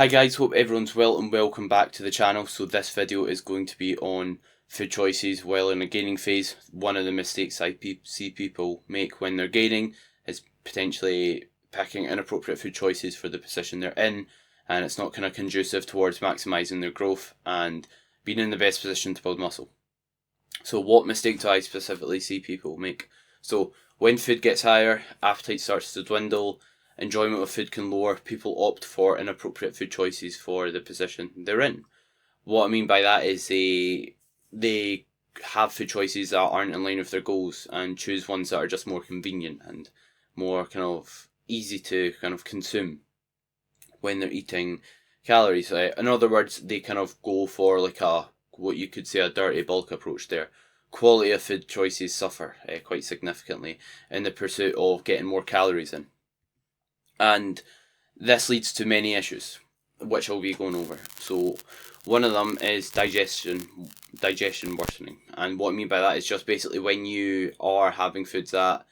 Hi guys, hope everyone's well and welcome back to the channel. So this video is going to be on food choices while in a gaining phase. One of the mistakes I see people make when they're gaining is potentially picking inappropriate food choices for the position they're in, and it's not kind of conducive towards maximising their growth and being in the best position to build muscle. So what mistake do I specifically see people make? So when food gets higher, appetite starts to dwindle, enjoyment of food can lower, people opt for inappropriate food choices for the position they're in. What I mean by that is they have food choices that aren't in line with their goals and choose ones that are just more convenient and more kind of easy to kind of consume when they're eating calories. In other words, they kind of go for like what you could say a dirty bulk approach there. Quality of food choices suffer quite significantly in the pursuit of getting more calories in. And this leads to many issues, which I'll be going over. So one of them is digestion worsening. And what I mean by that is just basically when you are having foods that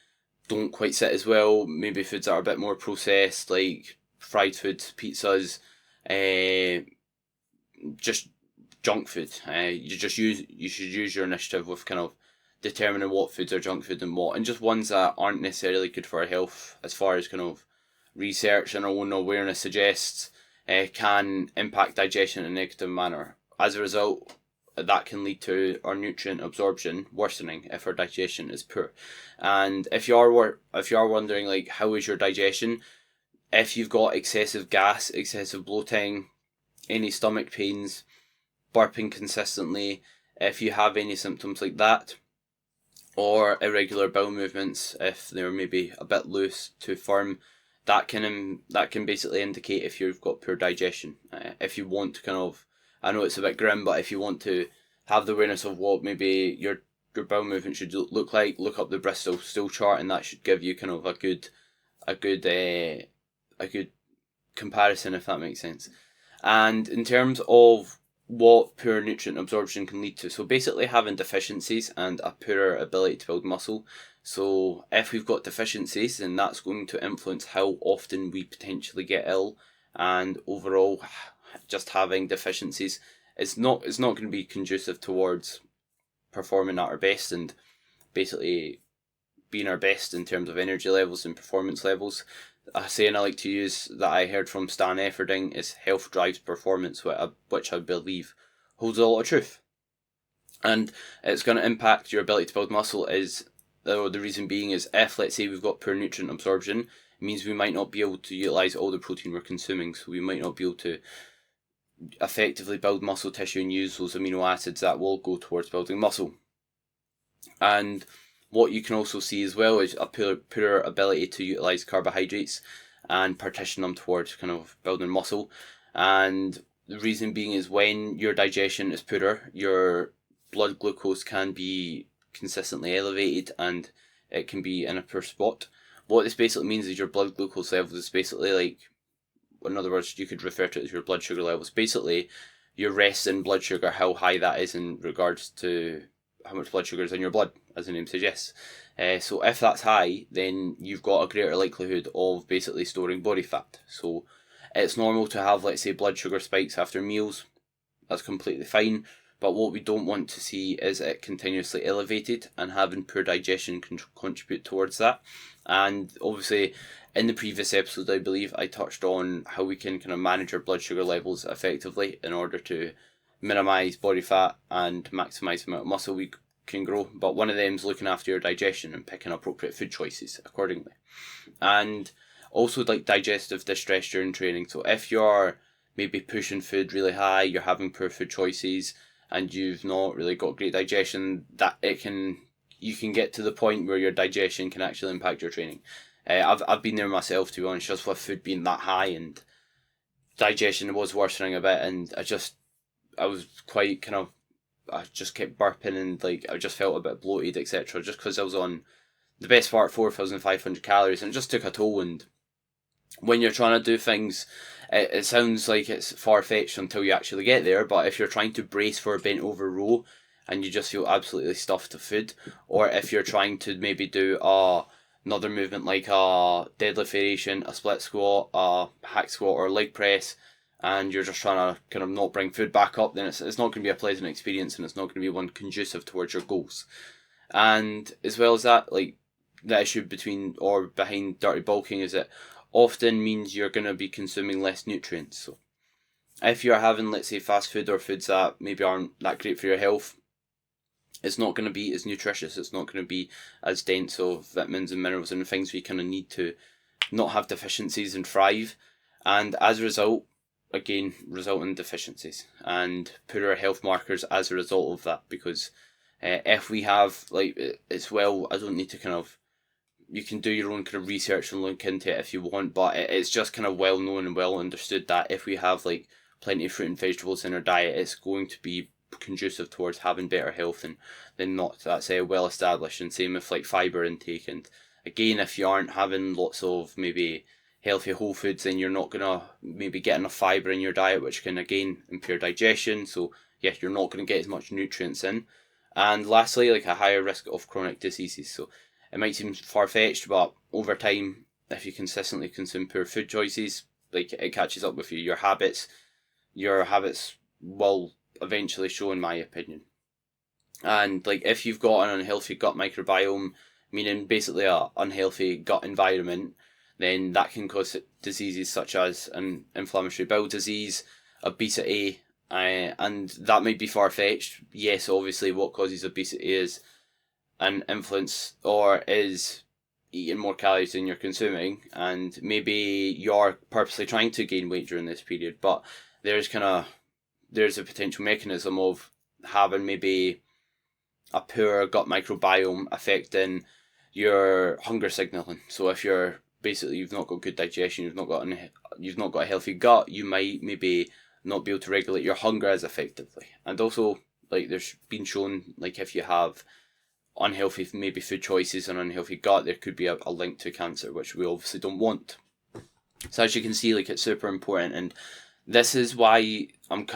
don't quite sit as well, maybe foods that are a bit more processed, like fried foods, pizzas, just junk food. You should use your initiative with kind of determining what foods are junk food and what, and just ones that aren't necessarily good for our health as far as kind of research and our own awareness suggests, can impact digestion in a negative manner. As a result, that can lead to our nutrient absorption worsening if our digestion is poor. And if you are wondering like how is your digestion, if you've got excessive gas, excessive bloating, any stomach pains, burping consistently, if you have any symptoms like that, or irregular bowel movements, if they're maybe a bit loose, too firm, that can basically indicate if you've got poor digestion. If you want to kind of, I know it's a bit grim, but if you want to have the awareness of what maybe your bowel movement should look like, look up the Bristol stool chart, and that should give you kind of a good comparison, if that makes sense. And in terms of what poor nutrient absorption can lead to, so basically having deficiencies and a poorer ability to build muscle. So if we've got deficiencies, then that's going to influence how often we potentially get ill, and overall just having deficiencies is not going to be conducive towards performing at our best and basically being our best in terms of energy levels and performance levels. A saying I like to use that I heard from Stan Efferding is health drives performance, which I believe holds a lot of truth. And it's going to impact your ability to build muscle the reason being is if, let's say, we've got poor nutrient absorption, it means we might not be able to utilise all the protein we're consuming, so we might not be able to effectively build muscle tissue and use those amino acids that will go towards building muscle. And what you can also see as well is a poorer ability to utilise carbohydrates and partition them towards kind of building muscle. And the reason being is when your digestion is poorer, your blood glucose can be consistently elevated and it can be in a poor spot. What this basically means is your blood glucose levels is basically like, in other words, you could refer to it as your blood sugar levels. Basically, your resting blood sugar, how high that is in regards to how much blood sugar is in your blood, as the name suggests. So if that's high, then you've got a greater likelihood of basically storing body fat. So it's normal to have, let's say, blood sugar spikes after meals. That's completely fine. But what we don't want to see is it continuously elevated, and having poor digestion can contribute towards that. And obviously, in the previous episode, I believe I touched on how we can kind of manage our blood sugar levels effectively in order to minimise body fat and maximise the amount of muscle we can grow. But one of them is looking after your digestion and picking appropriate food choices accordingly. And also like digestive distress during training. So if you're maybe pushing food really high, you're having poor food choices, and you've not really got great digestion, you can get to the point where your digestion can actually impact your training. I've been there myself, to be honest, just with food being that high and digestion was worsening a bit, and I was quite kind of, I just kept burping and like I just felt a bit bloated, etc. Just because I was on the best part 4,500 calories, and it just took a toll. And when you're trying to do things, it sounds like it's far-fetched until you actually get there, but if you're trying to brace for a bent over row and you just feel absolutely stuffed of food, or if you're trying to maybe do another movement like a deadlift variation, a split squat, a hack squat or leg press, and you're just trying to kind of not bring food back up, then it's not going to be a pleasant experience, and it's not going to be one conducive towards your goals. And as well as that, like, the issue between or behind dirty bulking is it often means you're going to be consuming less nutrients. So if you're having, let's say, fast food or foods that maybe aren't that great for your health, it's not going to be as nutritious, it's not going to be as dense of vitamins and minerals and things we kind of need to not have deficiencies and thrive. And as a result, again, result in deficiencies and poorer health markers as a result of that. Because if we have, like, it's well, I don't need to kind of, you can do your own kind of research and look into it if you want, but it's just kind of well known and well understood that if we have like plenty of fruit and vegetables in our diet, it's going to be conducive towards having better health than not. That's well established. And same with like fibre intake. And again, if you aren't having lots of maybe healthy whole foods, then you're not gonna maybe get enough fibre in your diet, which can again impair digestion. So yeah, you're not going to get as much nutrients in. And lastly, like a higher risk of chronic diseases. So it might seem far-fetched, but over time, if you consistently consume poor food choices, like, it catches up with you. Your habits will eventually show, in my opinion. And like, if you've got an unhealthy gut microbiome, meaning basically a unhealthy gut environment, then that can cause diseases such as an inflammatory bowel disease, obesity, and that might be far-fetched. Yes, obviously what causes obesity is an influence or is eating more calories than you're consuming, and maybe you're purposely trying to gain weight during this period, but there's a potential mechanism of having maybe a poor gut microbiome affecting your hunger signaling. So if you've not got good digestion, you've not got a healthy gut, you might maybe not be able to regulate your hunger as effectively. And also, like, there's been shown, like, if you have unhealthy maybe food choices and unhealthy gut, there could be a link to cancer, which we obviously don't want. So as you can see, like, it's super important, and this is why I'm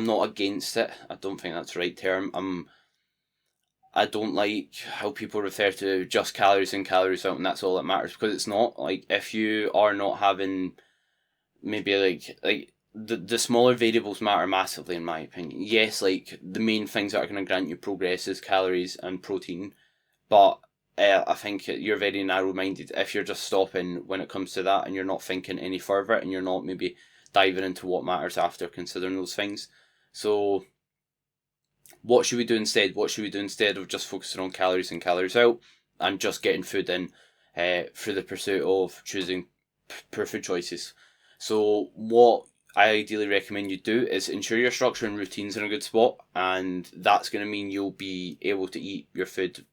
not against it. I don't think that's the right term. I don't like how people refer to just calories in, calories out, and that's all that matters, because it's not. Like, if you are not having maybe like the smaller variables matter massively, in my opinion. Yes, like, the main things that are going to grant you progress is calories and protein, but I think you're very narrow-minded if you're just stopping when it comes to that and you're not thinking any further and you're not maybe diving into what matters after considering those things. So what should we do instead? What should we do instead of just focusing on calories in, calories out, and just getting food in through the pursuit of choosing poor food choices? So what I ideally recommend you do is ensure your structure and routines in a good spot, and that's going to mean you'll be able to eat your food,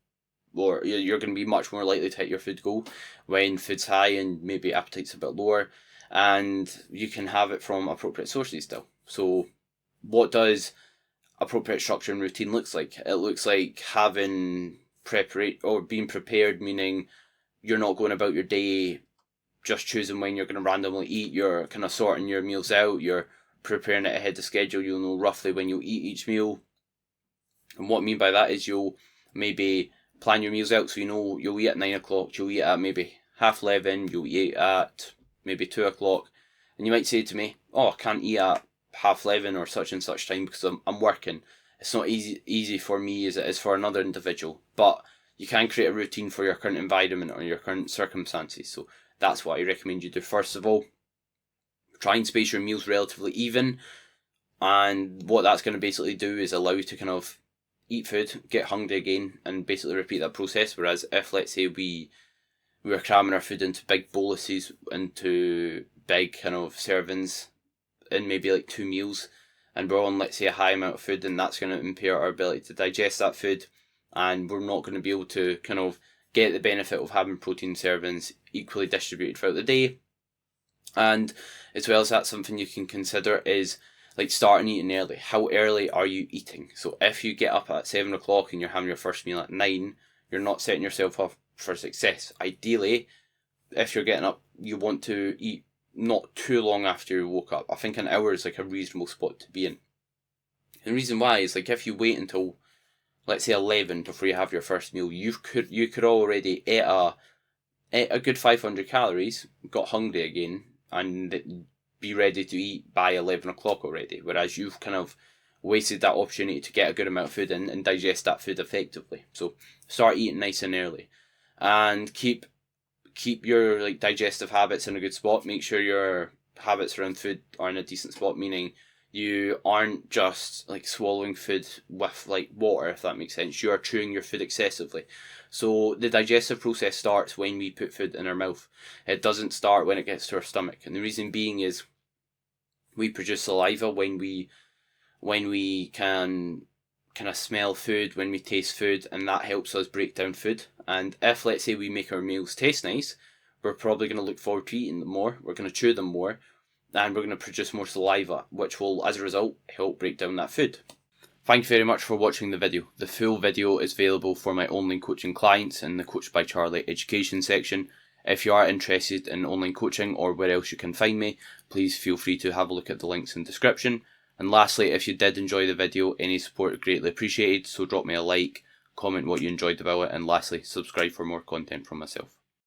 or you're going to be much more likely to hit your food goal when food's high and maybe appetite's a bit lower, and you can have it from appropriate sources still. So what does appropriate structure and routine looks like? It looks like having being prepared, meaning you're not going about your day just choosing when you're going to randomly eat. You're kind of sorting your meals out, you're preparing it ahead of schedule, you'll know roughly when you'll eat each meal. And what I mean by that is you'll maybe plan your meals out so you know you'll eat at 9 o'clock, you'll eat at maybe 10:30, you'll eat at maybe 2 o'clock. And you might say to me, oh, I can't eat at 11:30 or such and such time because I'm working. It's not easy for me as it is for another individual, but you can create a routine for your current environment or your current circumstances. So that's what I recommend you do. First of all, try and space your meals relatively even, and what that's going to basically do is allow you to kind of eat food, get hungry again, and basically repeat that process. Whereas if, let's say, we were cramming our food into big boluses, into big kind of servings in maybe like 2 meals, and we're on, let's say, a high amount of food, then that's going to impair our ability to digest that food, and we're not going to be able to kind of get the benefit of having protein servings equally distributed throughout the day. And as well as that, something you can consider is like starting eating early. How early are you eating? So if you get up at 7 o'clock and you're having your first meal at 9, you're not setting yourself up for success. Ideally, if you're getting up, you want to eat not too long after you woke up. I think an hour is like a reasonable spot to be in. And the reason why is, like, if you wait until, let's say, 11 before you have your first meal, you could already ate a good 500 calories, got hungry again, and be ready to eat by 11 o'clock already, whereas you've kind of wasted that opportunity to get a good amount of food in and digest that food effectively. So start eating nice and early, and keep your like digestive habits in a good spot. Make sure your habits around food are in a decent spot, meaning you aren't just like swallowing food with like water, if that makes sense. You are chewing your food excessively. So the digestive process starts when we put food in our mouth. It doesn't start when it gets to our stomach. And the reason being is we produce saliva when we can kind of smell food, when we taste food, and that helps us break down food. And if, let's say, we make our meals taste nice, we're probably going to look forward to eating them more, we're going to chew them more, and we're going to produce more saliva, which will, as a result, help break down that food. Thank you very much for watching the video. The full video is available for my online coaching clients in the Coach by Charlie education section. If you are interested in online coaching or where else you can find me, please feel free to have a look at the links in the description. And lastly, if you did enjoy the video, any support is greatly appreciated, so drop me a like, comment what you enjoyed about it, and lastly, subscribe for more content from myself.